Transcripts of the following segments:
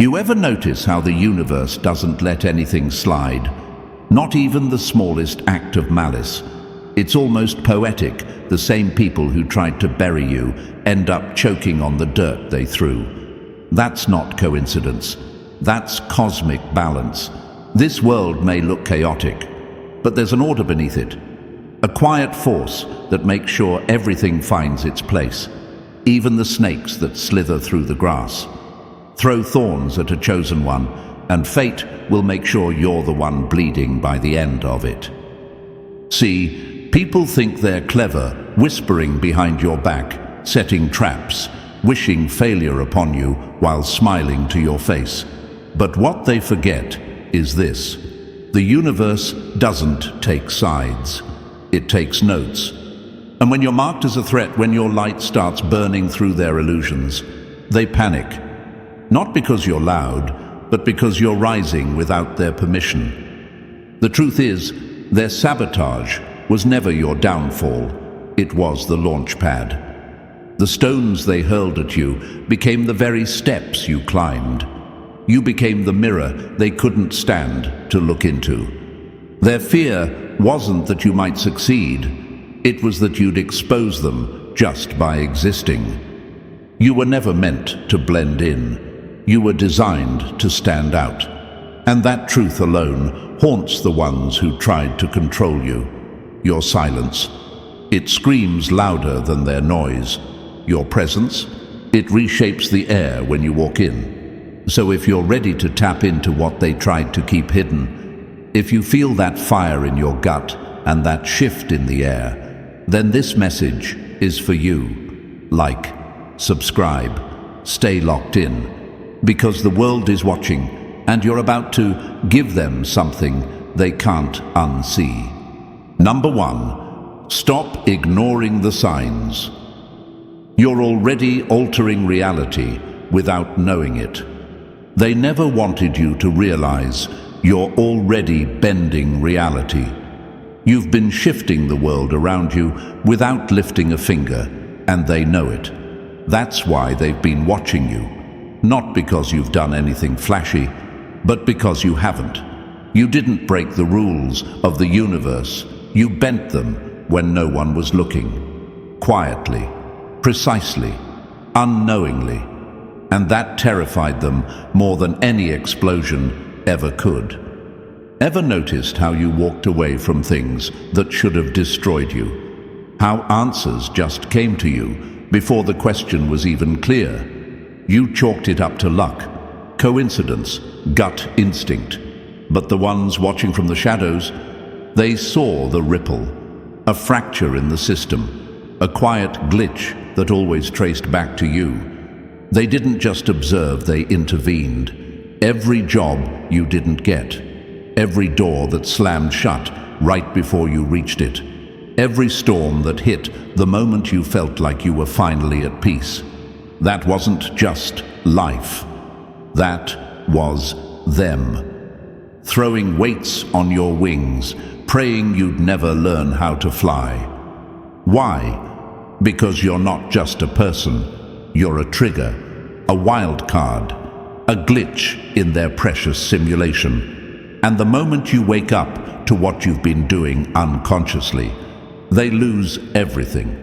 You ever notice how the universe doesn't let anything slide? Not even the smallest act of malice. It's almost poetic. The same people who tried to bury you end up choking on the dirt they threw. That's not coincidence. That's cosmic balance. This world may look chaotic, but there's an order beneath it. A quiet force that makes sure everything finds its place. Even the snakes that slither through the grass. Throw thorns at a chosen one, and fate will make sure you're the one bleeding by the end of it. See, people think they're clever, whispering behind your back, setting traps, wishing failure upon you while smiling to your face. But what they forget is this: the universe doesn't take sides. It takes notes. And when you're marked as a threat, when your light starts burning through their illusions, they panic. Not because you're loud, but because you're rising without their permission. The truth is, their sabotage was never your downfall. It was the launch pad. The stones they hurled at you became the very steps you climbed. You became the mirror they couldn't stand to look into. Their fear wasn't that you might succeed. It was that you'd expose them just by existing. You were never meant to blend in. You were designed to stand out. And that truth alone haunts the ones who tried to control you. Your silence. It screams louder than their noise. Your presence. It reshapes the air when you walk in. So if you're ready to tap into what they tried to keep hidden, if you feel that fire in your gut and that shift in the air, then this message is for you. Like, subscribe, stay locked in, because the world is watching and you're about to give them something they can't unsee. Number 1, stop ignoring the signs. You're already altering reality without knowing it. They never wanted you to realize you're already bending reality. You've been shifting the world around you without lifting a finger, and they know it. That's why they've been watching you. Not because you've done anything flashy, but because you haven't. You didn't break the rules of the universe. You bent them when no one was looking. Quietly, precisely, unknowingly. And that terrified them more than any explosion ever could. Ever noticed how you walked away from things that should have destroyed you? How answers just came to you before the question was even clear? You chalked it up to luck, coincidence, gut instinct. But the ones watching from the shadows, they saw the ripple, a fracture in the system, a quiet glitch that always traced back to you. They didn't just observe, they intervened. Every job you didn't get, every door that slammed shut right before you reached it, every storm that hit the moment you felt like you were finally at peace. That wasn't just life. That was them. Throwing weights on your wings, praying you'd never learn how to fly. Why? Because you're not just a person. You're a trigger, a wild card, a glitch in their precious simulation. And the moment you wake up to what you've been doing unconsciously, they lose everything.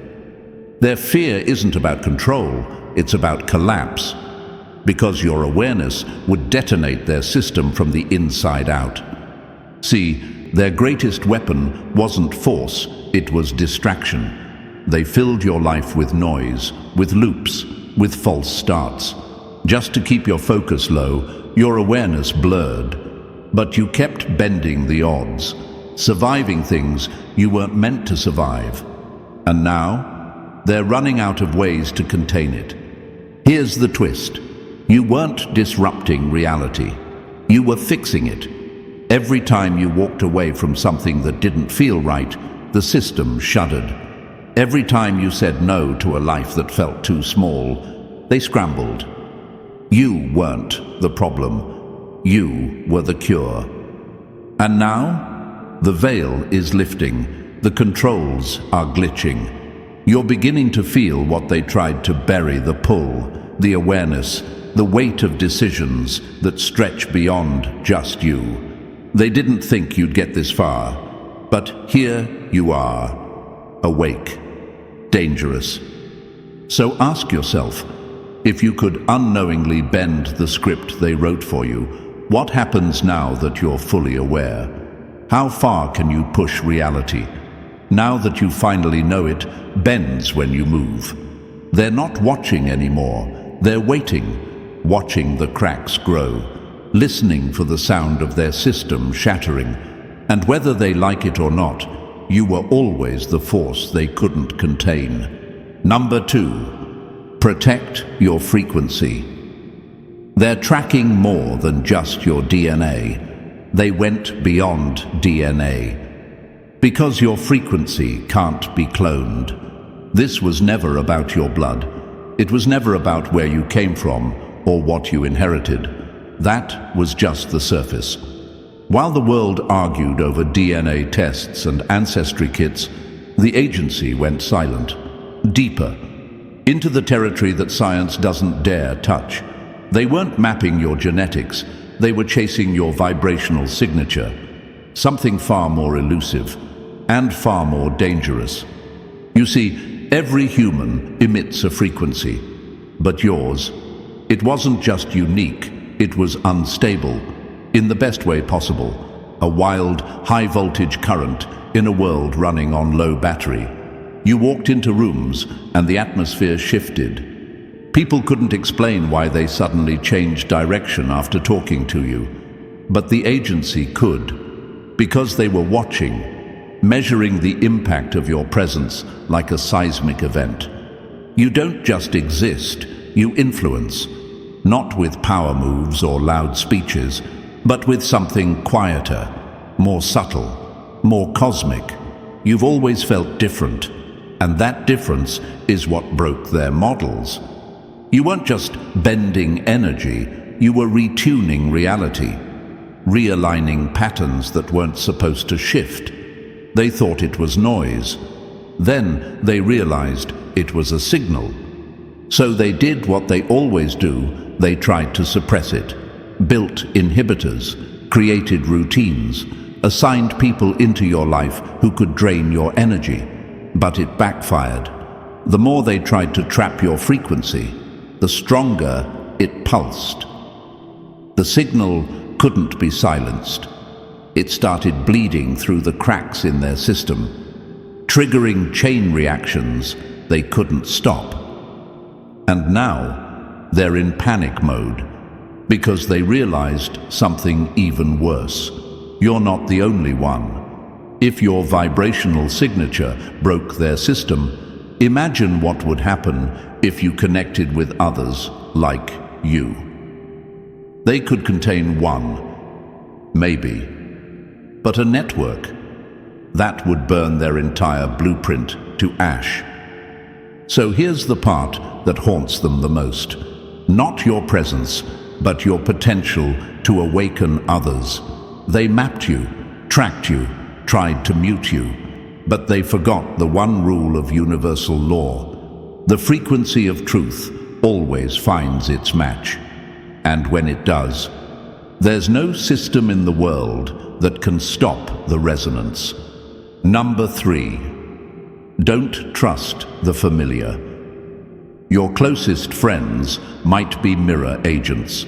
Their fear isn't about control, it's about collapse, because your awareness would detonate their system from the inside out. See, their greatest weapon wasn't force, it was distraction. They filled your life with noise, with loops, with false starts. Just to keep your focus low, your awareness blurred. But you kept bending the odds, surviving things you weren't meant to survive. And now, they're running out of ways to contain it. Here's the twist. You weren't disrupting reality. You were fixing it. Every time you walked away from something that didn't feel right, the system shuddered. Every time you said no to a life that felt too small, they scrambled. You weren't the problem. You were the cure. And now, the veil is lifting. The controls are glitching. You're beginning to feel what they tried to bury, the pull, the awareness, the weight of decisions that stretch beyond just you. They didn't think you'd get this far, but here you are, awake, dangerous. So ask yourself, if you could unknowingly bend the script they wrote for you, what happens now that you're fully aware? How far can you push reality? Now that you finally know it bends when you move. They're not watching anymore. They're waiting, watching the cracks grow, listening for the sound of their system shattering. And whether they like it or not, you were always the force they couldn't contain. Number 2, protect your frequency. They're tracking more than just your DNA. They went beyond DNA. Because your frequency can't be cloned. This was never about your blood. It was never about where you came from or what you inherited. That was just the surface. While the world argued over DNA tests and ancestry kits, the agency went silent, deeper, into the territory that science doesn't dare touch. They weren't mapping your genetics, they were chasing your vibrational signature, something far more elusive and far more dangerous. You see, every human emits a frequency, but yours, it wasn't just unique, it was unstable, in the best way possible, a wild, high-voltage current in a world running on low battery. You walked into rooms and the atmosphere shifted. People couldn't explain why they suddenly changed direction after talking to you, but the agency could, because they were watching, measuring the impact of your presence like a seismic event. You don't just exist, you influence, not with power moves or loud speeches, but with something quieter, more subtle, more cosmic. You've always felt different, and that difference is what broke their models. You weren't just bending energy, you were retuning reality, realigning patterns that weren't supposed to shift. They thought it was noise. Then they realized it was a signal. So they did what they always do, they tried to suppress it, built inhibitors, created routines, assigned people into your life who could drain your energy. But it backfired. The more they tried to trap your frequency, the stronger it pulsed. The signal couldn't be silenced. It started bleeding through the cracks in their system, triggering chain reactions they couldn't stop. And now they're in panic mode because they realized something even worse. You're not the only one. If your vibrational signature broke their system, imagine what would happen if you connected with others like you. They could contain one, maybe, but a network, that would burn their entire blueprint to ash. So here's the part that haunts them the most. Not your presence, but your potential to awaken others. They mapped you, tracked you, tried to mute you, but they forgot the one rule of universal law. The frequency of truth always finds its match. And when it does, there's no system in the world that can stop the resonance. Number 3, don't trust the familiar. Your closest friends might be mirror agents.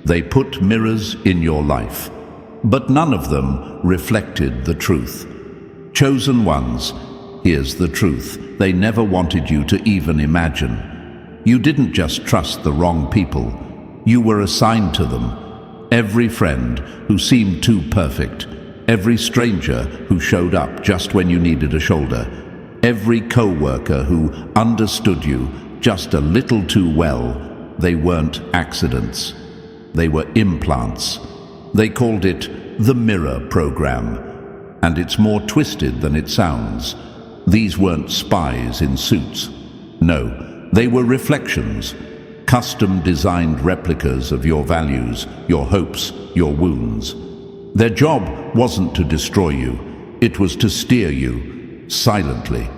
They put mirrors in your life, but none of them reflected the truth. Chosen ones, here's the truth, they never wanted you to even imagine. You didn't just trust the wrong people, you were assigned to them. Every friend who seemed too perfect, every stranger who showed up just when you needed a shoulder, every co-worker who understood you just a little too well, they weren't accidents. They were implants. They called it the mirror program, and it's more twisted than it sounds. These weren't spies in suits. No, they were reflections. Custom-designed replicas of your values, your hopes, your wounds. Their job wasn't to destroy you, it was to steer you, silently,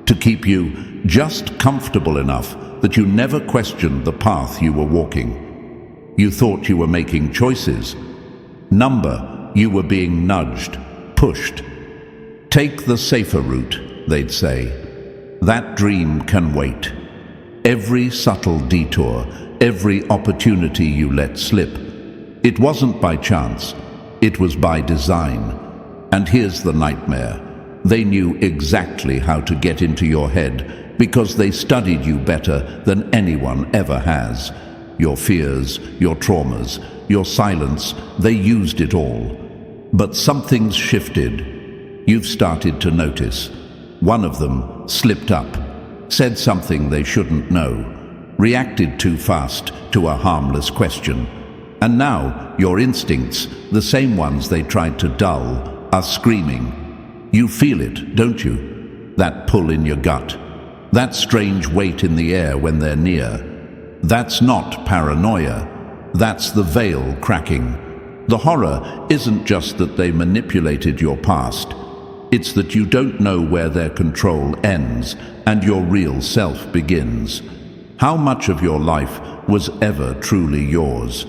to keep you just comfortable enough that you never questioned the path you were walking. You thought you were making choices. Number, you were being nudged, pushed. Take the safer route, they'd say. That dream can wait. Every subtle detour, every opportunity you let slip, it wasn't by chance, it was by design. And here's the nightmare. They knew exactly how to get into your head because they studied you better than anyone ever has. Your fears, your traumas, your silence, they used it all. But something's shifted. You've started to notice. One of them slipped up, said something they shouldn't know, reacted too fast to a harmless question. And now your instincts, the same ones they tried to dull, are screaming. You feel it, don't you? That pull in your gut. That strange weight in the air when they're near. That's not paranoia. That's the veil cracking. The horror isn't just that they manipulated your past. It's that you don't know where their control ends and your real self begins. How much of your life was ever truly yours?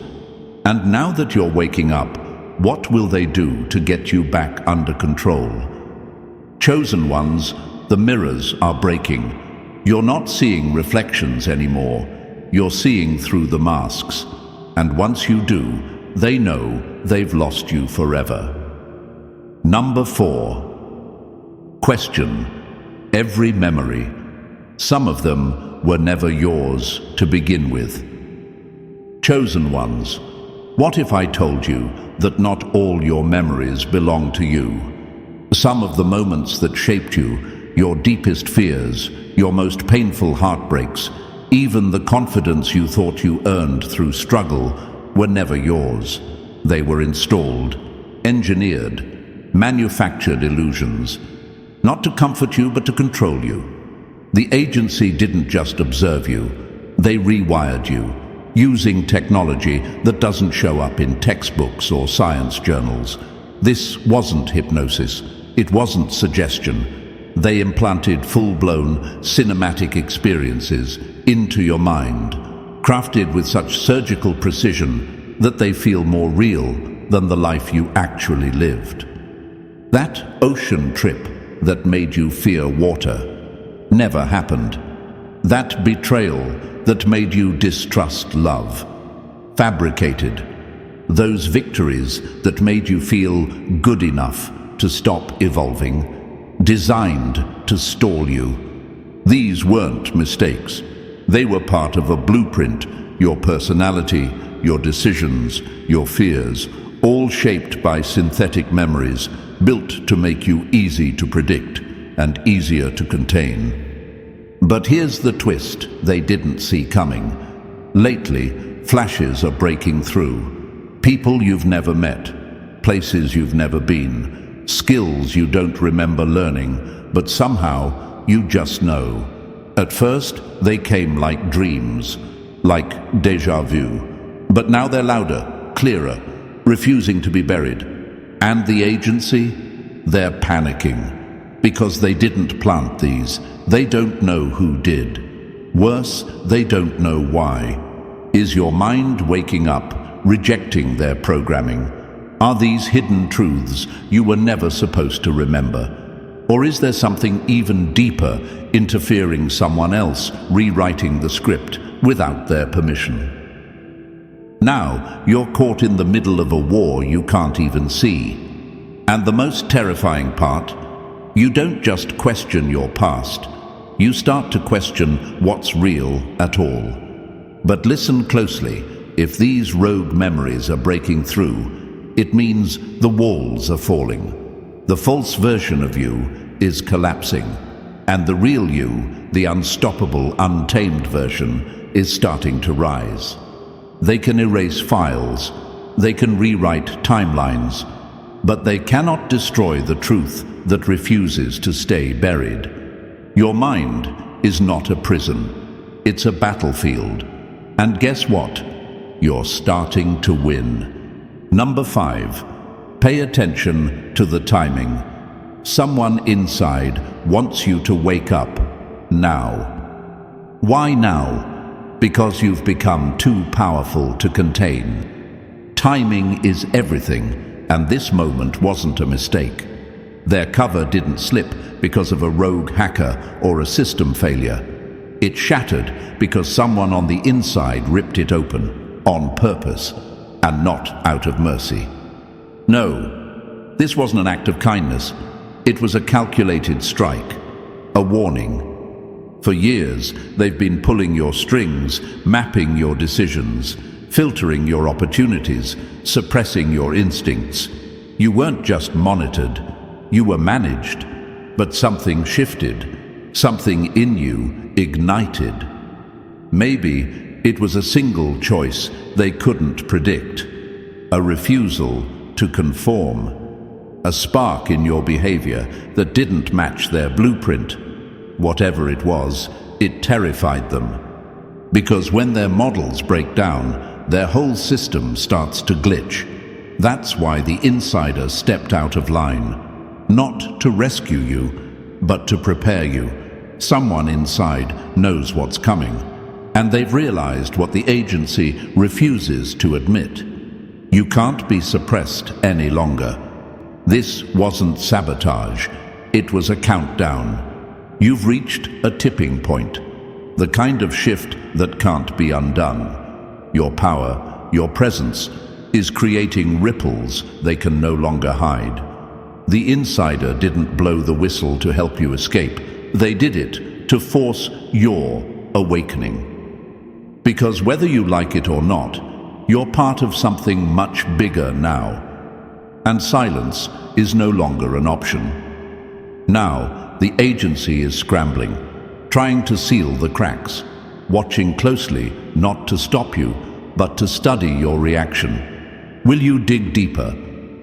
And now that you're waking up, what will they do to get you back under control? Chosen ones, the mirrors are breaking. You're not seeing reflections anymore. You're seeing through the masks. And once you do, they know they've lost you forever. Number 4. Question every memory. Some of them were never yours to begin with. Chosen ones. What if I told you that not all your memories belong to you? Some of the moments that shaped you, your deepest fears, your most painful heartbreaks, even the confidence you thought you earned through struggle, were never yours. They were installed, engineered, manufactured illusions, not to comfort you but to control you. The agency didn't just observe you, they rewired you, using technology that doesn't show up in textbooks or science journals. This wasn't hypnosis, it wasn't suggestion. They implanted full-blown cinematic experiences into your mind, crafted with such surgical precision that they feel more real than the life you actually lived. That ocean trip that made you fear water never happened. That betrayal that made you distrust love, fabricated. Those victories that made you feel good enough to stop evolving, designed to stall you. These weren't mistakes. They were part of a blueprint, your personality, your decisions, your fears, all shaped by synthetic memories built to make you easy to predict and easier to contain. But here's the twist they didn't see coming. Lately, flashes are breaking through. People you've never met, places you've never been, skills you don't remember learning, but somehow you just know. At first, they came like dreams, like déjà vu. But now they're louder, clearer, refusing to be buried. And the agency? They're panicking. Because they didn't plant these. They don't know who did. Worse, they don't know why. Is your mind waking up, rejecting their programming? Are these hidden truths you were never supposed to remember? Or is there something even deeper, interfering someone else, rewriting the script without their permission? Now, you're caught in the middle of a war you can't even see. And the most terrifying part, you don't just question your past, you start to question what's real at all. But listen closely, if these rogue memories are breaking through, it means the walls are falling. The false version of you is collapsing, and the real you, the unstoppable, untamed version, is starting to rise. They can erase files, they can rewrite timelines, but they cannot destroy the truth that refuses to stay buried. Your mind is not a prison, it's a battlefield. And guess what? You're starting to win. Number 5. Pay attention to the timing. Someone inside wants you to wake up now. Why now? Because you've become too powerful to contain. Timing is everything, and this moment wasn't a mistake. Their cover didn't slip because of a rogue hacker or a system failure. It shattered because someone on the inside ripped it open, on purpose, and not out of mercy. No, this wasn't an act of kindness. It was a calculated strike, a warning. For years, they've been pulling your strings, mapping your decisions, filtering your opportunities, suppressing your instincts. You weren't just monitored, you were managed. But something shifted, something in you ignited. Maybe it was a single choice they couldn't predict, a refusal to conform, a spark in your behavior that didn't match their blueprint. Whatever it was, it terrified them. Because when their models break down, their whole system starts to glitch. That's why the insider stepped out of line. Not to rescue you, but to prepare you. Someone inside knows what's coming, and they've realized what the agency refuses to admit. You can't be suppressed any longer. This wasn't sabotage, it was a countdown. You've reached a tipping point, the kind of shift that can't be undone. Your power, your presence, is creating ripples they can no longer hide. The insider didn't blow the whistle to help you escape. They did it to force your awakening. Because whether you like it or not, you're part of something much bigger now. And silence is no longer an option. Now, the agency is scrambling, trying to seal the cracks, watching closely not to stop you, but to study your reaction. Will you dig deeper?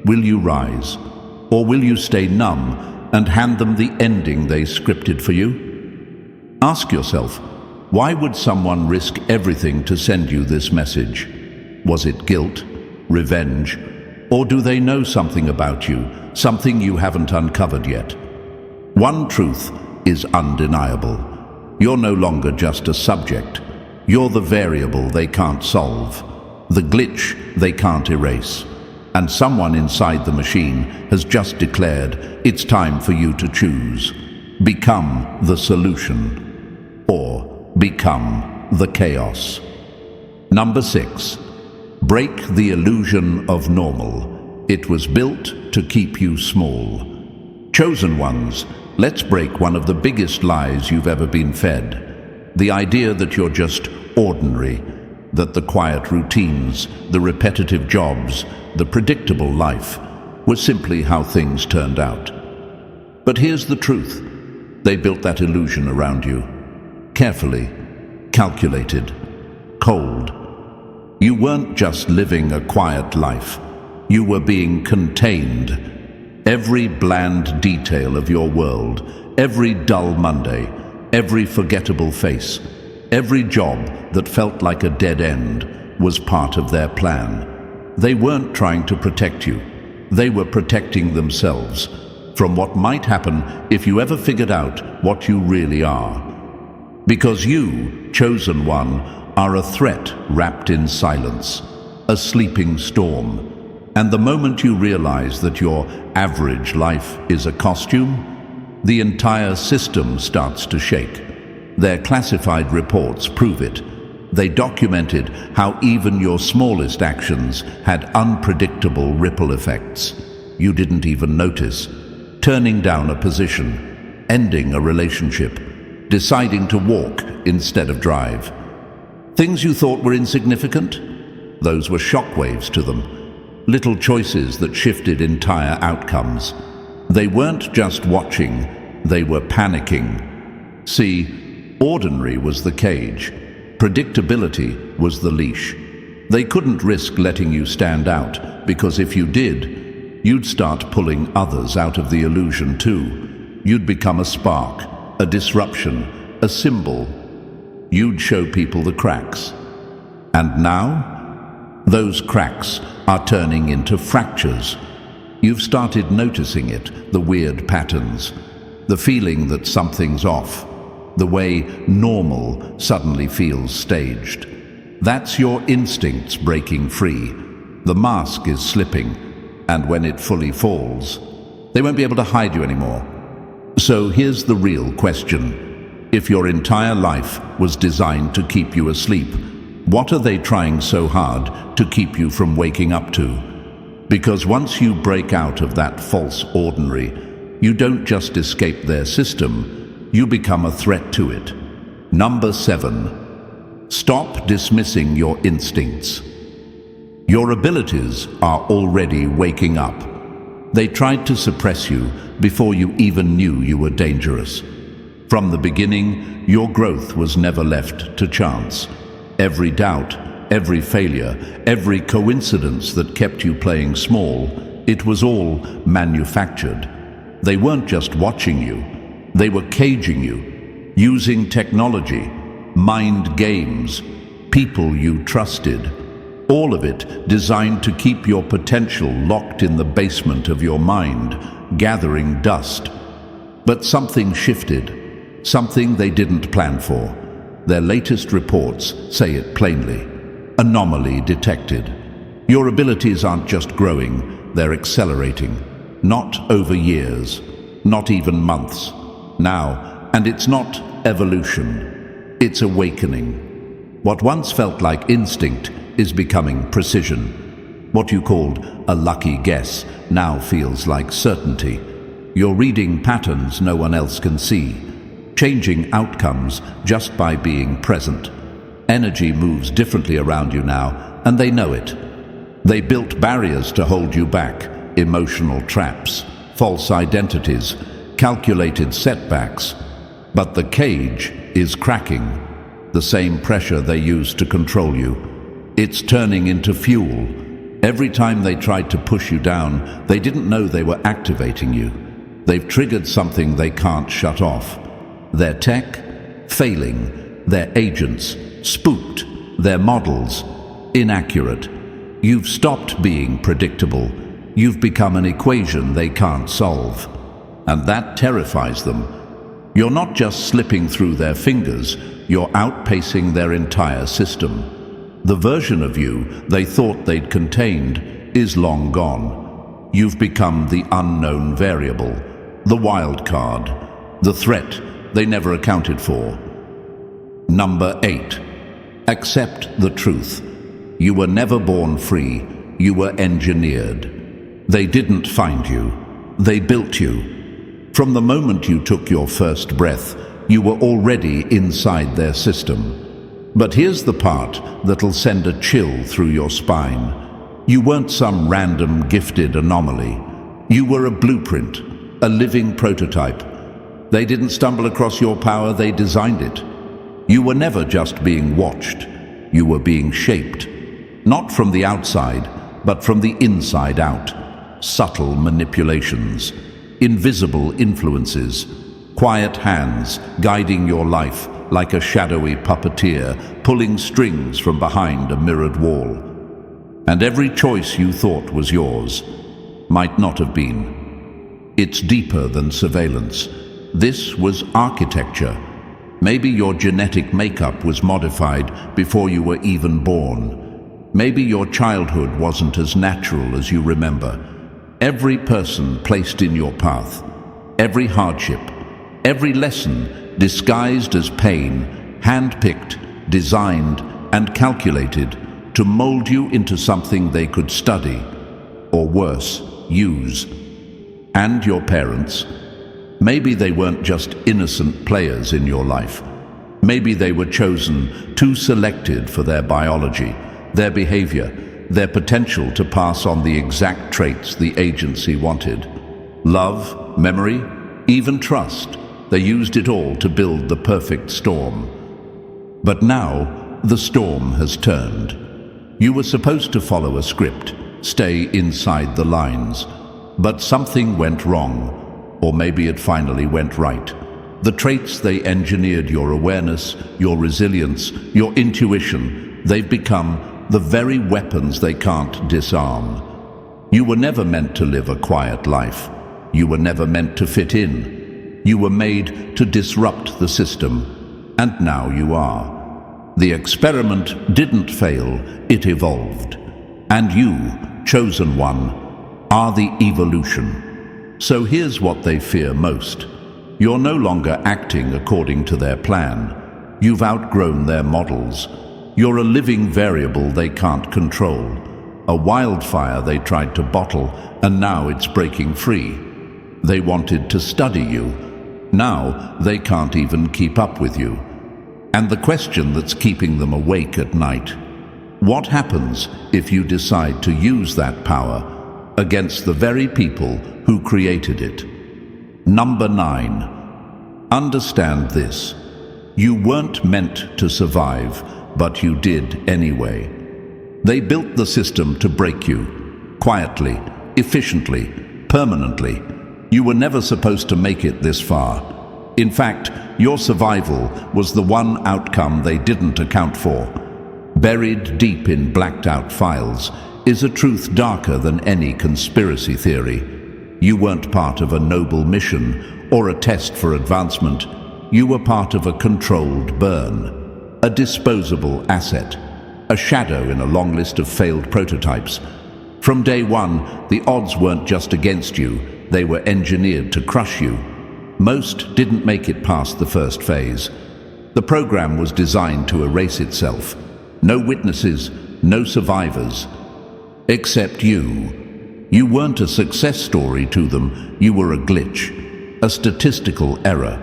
Will you rise? Or will you stay numb and hand them the ending they scripted for you? Ask yourself, why would someone risk everything to send you this message? Was it guilt, revenge, or do they know something about you, something you haven't uncovered yet? One truth is undeniable. You're no longer just a subject. You're the variable they can't solve, the glitch they can't erase. And someone inside the machine has just declared it's time for you to choose. Become the solution, or become the chaos. Number 6. Break the illusion of normal. It was built to keep you small. Chosen ones, let's break one of the biggest lies you've ever been fed. The idea that you're just ordinary, that the quiet routines, the repetitive jobs, the predictable life were simply how things turned out. But here's the truth. They built that illusion around you. Carefully, calculated, cold. You weren't just living a quiet life. You were being contained. Every bland detail of your world, every dull Monday, every forgettable face, every job that felt like a dead end was part of their plan. They weren't trying to protect you. They were protecting themselves from what might happen if you ever figured out what you really are. Because you, chosen one, are a threat wrapped in silence, a sleeping storm. And the moment you realize that your average life is a costume, the entire system starts to shake. Their classified reports prove it. They documented how even your smallest actions had unpredictable ripple effects. You didn't even notice. Turning down a position, ending a relationship, deciding to walk instead of drive. Things you thought were insignificant? Those were shockwaves to them. Little choices that shifted entire outcomes. They weren't just watching, they were panicking. See, ordinary was the cage. Predictability was the leash. They couldn't risk letting you stand out, because if you did, you'd start pulling others out of the illusion too. You'd become a spark, a disruption, a symbol. You'd show people the cracks. And now, those cracks are turning into fractures. You've started noticing it, the weird patterns, the feeling that something's off. the way normal suddenly feels staged. That's your instincts breaking free. The mask is slipping, and when it fully falls, they won't be able to hide you anymore. So here's the real question. If your entire life was designed to keep you asleep, what are they trying so hard to keep you from waking up to? Because once you break out of that false ordinary, you don't just escape their system, you become a threat to it. Number 7. Stop dismissing your instincts. Your abilities are already waking up. They tried to suppress you before you even knew you were dangerous. From the beginning, your growth was never left to chance. Every doubt, every failure, every coincidence that kept you playing small, it was all manufactured. They weren't just watching you, they were caging you, using technology, mind games, people you trusted. All of it designed to keep your potential locked in the basement of your mind, gathering dust. But something shifted, something they didn't plan for. Their latest reports say it plainly. Anomaly detected. Your abilities aren't just growing, they're accelerating. Not over years, not even months. Now, and it's not evolution, it's awakening. What once felt like instinct is becoming precision. What you called a lucky guess now feels like certainty. You're reading patterns no one else can see, changing outcomes just by being present. Energy moves differently around you now, and they know it. They built barriers to hold you back, emotional traps, false identities, calculated setbacks. But the cage is cracking. The same pressure they used to control you. It's turning into fuel. Every time they tried to push you down, they didn't know they were activating you. They've triggered something they can't shut off. Their tech, failing. Their agents, spooked. Their models, inaccurate. You've stopped being predictable. You've become an equation they can't solve. And that terrifies them. You're not just slipping through their fingers, you're outpacing their entire system. The version of you they thought they'd contained is long gone. You've become the unknown variable, the wild card, the threat they never accounted for. Number 8. Accept the truth. You were never born free, you were engineered. They didn't find you, they built you. From the moment you took your first breath, you were already inside their system. But here's the part that'll send a chill through your spine. You weren't some random gifted anomaly. You were a blueprint, a living prototype. They didn't stumble across your power, they designed it. You were never just being watched. You were being shaped. Not from the outside, but from the inside out. Subtle manipulations, invisible influences, quiet hands guiding your life like a shadowy puppeteer pulling strings from behind a mirrored wall. And every choice you thought was yours might not have been. It's deeper than surveillance. This was architecture. Maybe your genetic makeup was modified before you were even born. Maybe your childhood wasn't as natural as you remember. Every person placed in your path, every hardship, every lesson disguised as pain, hand-picked, designed, and calculated to mold you into something they could study, or worse, use. And your parents, maybe they weren't just innocent players in your life. Maybe they were chosen, too selected for their biology, their behavior, their potential to pass on the exact traits the agency wanted. Love, memory, even trust. They used it all to build the perfect storm. But now, the storm has turned. You were supposed to follow a script, stay inside the lines. But something went wrong, or maybe it finally went right. The traits they engineered, your awareness, your resilience, your intuition, they've become the very weapons they can't disarm. You were never meant to live a quiet life. You were never meant to fit in. You were made to disrupt the system, and now you are. The experiment didn't fail, it evolved. And you, chosen one, are the evolution. So here's what they fear most. You're no longer acting according to their plan. You've outgrown their models. You're a living variable they can't control. A wildfire they tried to bottle, and now it's breaking free. They wanted to study you. Now they can't even keep up with you. And the question that's keeping them awake at night: what happens if you decide to use that power against the very people who created it? Number 9. Understand this. You weren't meant to survive, but you did anyway. They built the system to break you, quietly, efficiently, permanently. You were never supposed to make it this far. In fact, your survival was the one outcome they didn't account for. Buried deep in blacked-out files is a truth darker than any conspiracy theory. You weren't part of a noble mission or a test for advancement. You were part of a controlled burn, a disposable asset, a shadow in a long list of failed prototypes. From day one, the odds weren't just against you, they were engineered to crush you. Most didn't make it past the first phase. The program was designed to erase itself. No witnesses, no survivors. Except you. You weren't a success story to them, you were a glitch, a statistical error.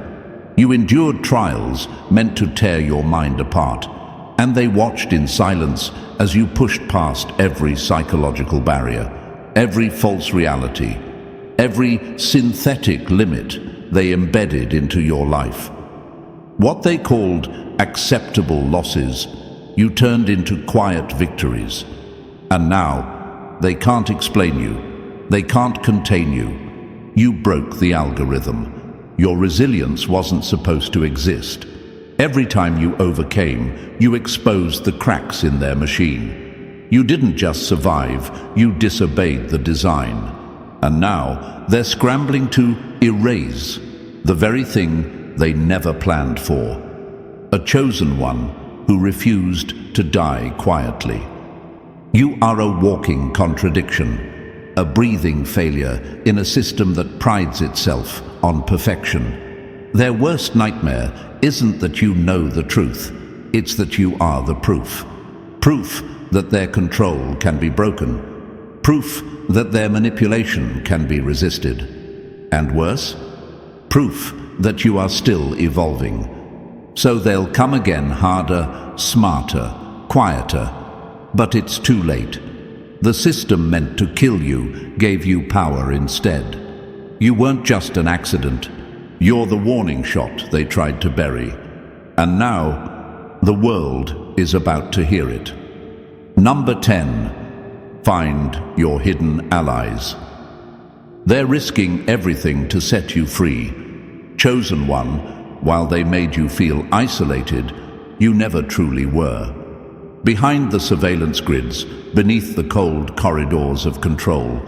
You endured trials meant to tear your mind apart, and they watched in silence as you pushed past every psychological barrier, every false reality, every synthetic limit they embedded into your life. What they called acceptable losses, you turned into quiet victories. And now, they can't explain you. They can't contain you. You broke the algorithm. Your resilience wasn't supposed to exist. Every time you overcame, you exposed the cracks in their machine. You didn't just survive, you disobeyed the design. And now, they're scrambling to erase the very thing they never planned for. A chosen one who refused to die quietly. You are a walking contradiction, a breathing failure in a system that prides itself on perfection. Their worst nightmare isn't that you know the truth, it's that you are the proof. Proof that their control can be broken. Proof that their manipulation can be resisted. And worse, proof that you are still evolving. So they'll come again harder, smarter, quieter. But it's too late. The system meant to kill you gave you power instead. You weren't just an accident. You're the warning shot they tried to bury. And now, the world is about to hear it. Number 10. Find your hidden allies. They're risking everything to set you free. Chosen one, while they made you feel isolated, you never truly were. Behind the surveillance grids, beneath the cold corridors of control,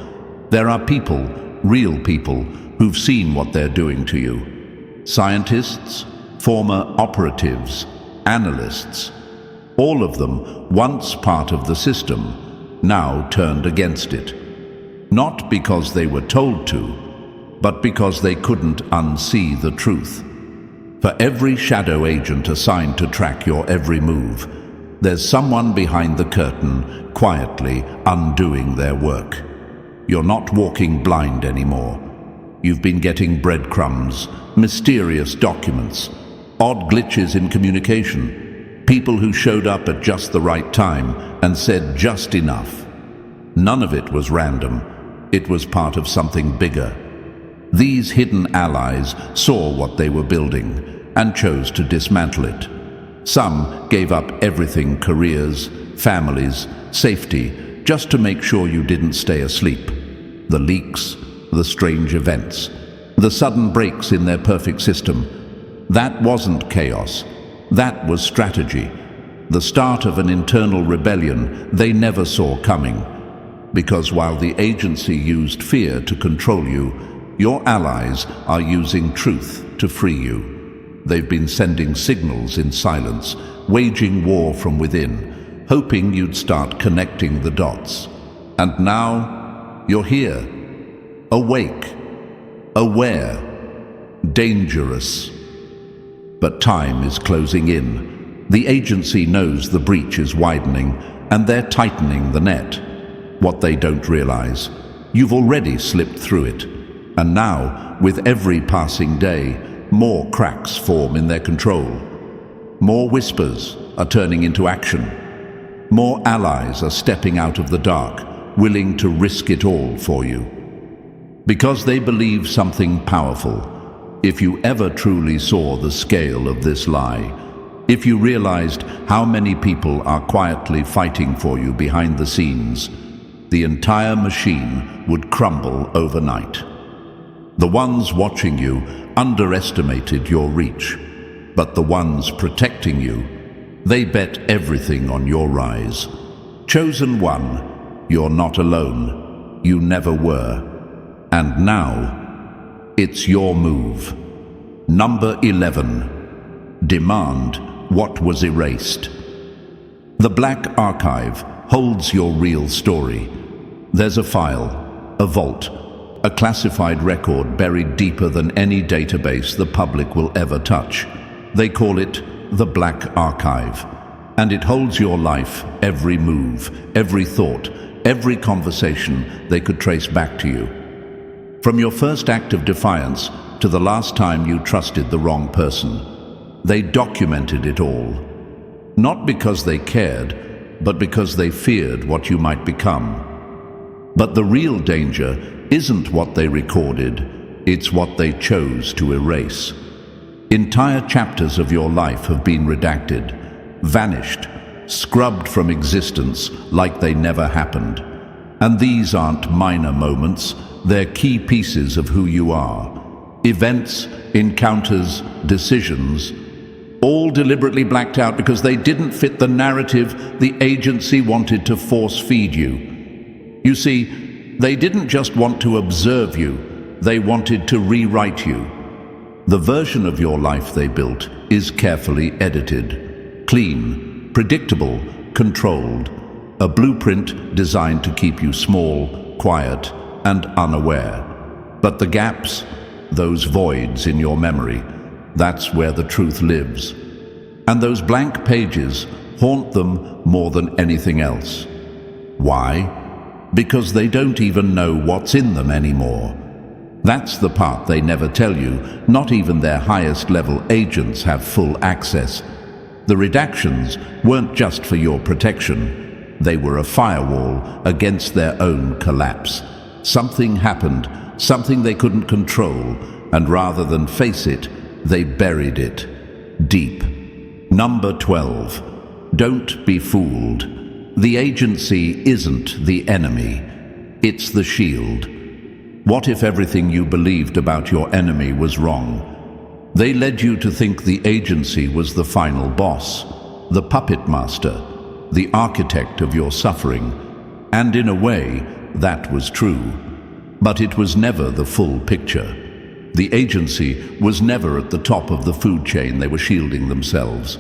there are people, real people, who've seen what they're doing to you. Scientists, former operatives, analysts, all of them once part of the system, now turned against it. Not because they were told to, but because they couldn't unsee the truth. For every shadow agent assigned to track your every move, there's someone behind the curtain, quietly undoing their work. You're not walking blind anymore. You've been getting breadcrumbs, mysterious documents, odd glitches in communication, people who showed up at just the right time and said just enough. None of it was random. It was part of something bigger. These hidden allies saw what they were building and chose to dismantle it. Some gave up everything: careers, families, safety, just to make sure you didn't stay asleep. The leaks, the strange events, the sudden breaks in their perfect system. That wasn't chaos. That was strategy. The start of an internal rebellion they never saw coming. Because while the agency used fear to control you, Your allies are using truth to free you. They've been sending signals in silence, waging war from within, hoping you'd start connecting the dots. And now, you're here, awake, aware, dangerous. But time is closing in. The agency knows the breach is widening, and they're tightening the net. What they don't realize, you've already slipped through it. And now, with every passing day, more cracks form in their control. More whispers are turning into action. More allies are stepping out of the dark, willing to risk it all for you. Because they believe something powerful. If you ever truly saw the scale of this lie, if you realized how many people are quietly fighting for you behind the scenes, the entire machine would crumble overnight. The ones watching you underestimated your reach, but the ones protecting you, they bet everything on your rise. Chosen one, you're not alone. You never were. And now, it's your move. Number 11. Demand what was erased. The Black Archive holds your real story. There's a file, a vault, a classified record buried deeper than any database the public will ever touch. They call it the Black Archive, and it holds your life, every move, every thought, every conversation they could trace back to you. From your first act of defiance to the last time you trusted the wrong person, they documented it all. Not because they cared, but because they feared what you might become. But the real danger isn't what they recorded, it's what they chose to erase. Entire chapters of your life have been redacted, vanished, scrubbed from existence like they never happened. And these aren't minor moments, they're key pieces of who you are. Events, encounters, decisions, all deliberately blacked out because they didn't fit the narrative the agency wanted to force-feed you. You see, they didn't just want to observe you, they wanted to rewrite you. The version of your life they built is carefully edited, clean, predictable, controlled, a blueprint designed to keep you small, quiet, and unaware. But the gaps, those voids in your memory, that's where the truth lives. And those blank pages haunt them more than anything else. Why? Because they don't even know what's in them anymore. That's the part they never tell you. Not even their highest level agents have full access. The redactions weren't just for your protection. They were a firewall against their own collapse. Something happened, something they couldn't control, and rather than face it, they buried it deep. Number 12. Don't be fooled. The agency isn't the enemy. It's the shield. What if everything you believed about your enemy was wrong? They led you to think the agency was the final boss, the puppet master, the architect of your suffering. And in a way, that was true. But it was never the full picture. The agency was never at the top of the food chain they were shielding themselves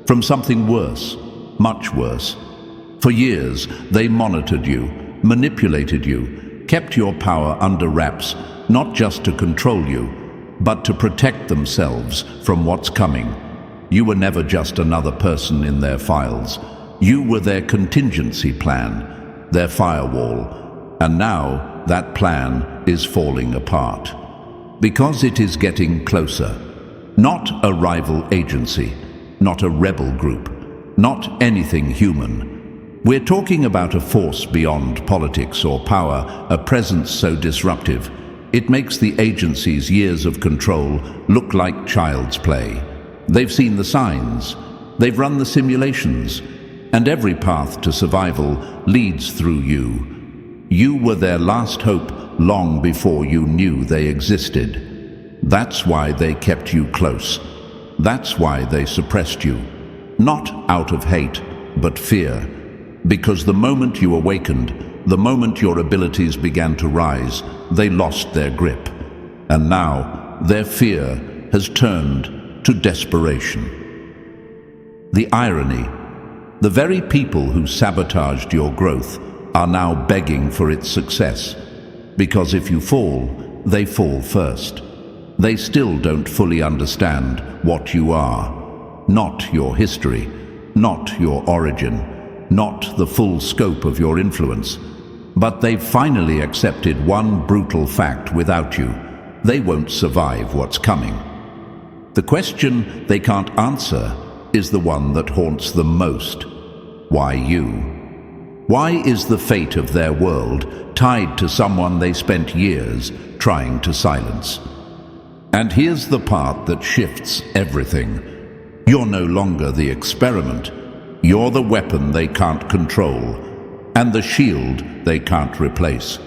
from something worse, much worse. For years, they monitored you, manipulated you, kept your power under wraps, not just to control you, but to protect themselves from what's coming. You were never just another person in their files. You were their contingency plan, their firewall. And now that plan is falling apart. Because it is getting closer. Not a rival agency, not a rebel group, not anything human. We're talking about a force beyond politics or power, a presence so disruptive, it makes the agency's years of control look like child's play. They've seen the signs, they've run the simulations, and every path to survival leads through you. You were their last hope long before you knew they existed. That's why they kept you close. That's why they suppressed you. Not out of hate, but fear. Because the moment you awakened, the moment your abilities began to rise, they lost their grip. And now their fear has turned to desperation. The irony: the very people who sabotaged your growth are now begging for its success. Because if you fall, they fall first. They still don't fully understand what you are. Not your history, not your origin, not the full scope of your influence. But they've finally accepted one brutal fact without you: they won't survive what's coming. The question they can't answer is the one that haunts them most. Why you? Why is the fate of their world tied to someone they spent years trying to silence? And here's the part that shifts everything. You're no longer the experiment. You're the weapon they can't control, and the shield they can't replace.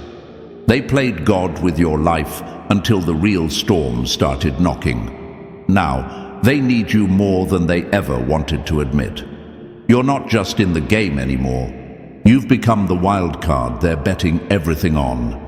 They played God with your life until the real storm started knocking. Now, they need you more than they ever wanted to admit. You're not just in the game anymore. You've become the wild card they're betting everything on.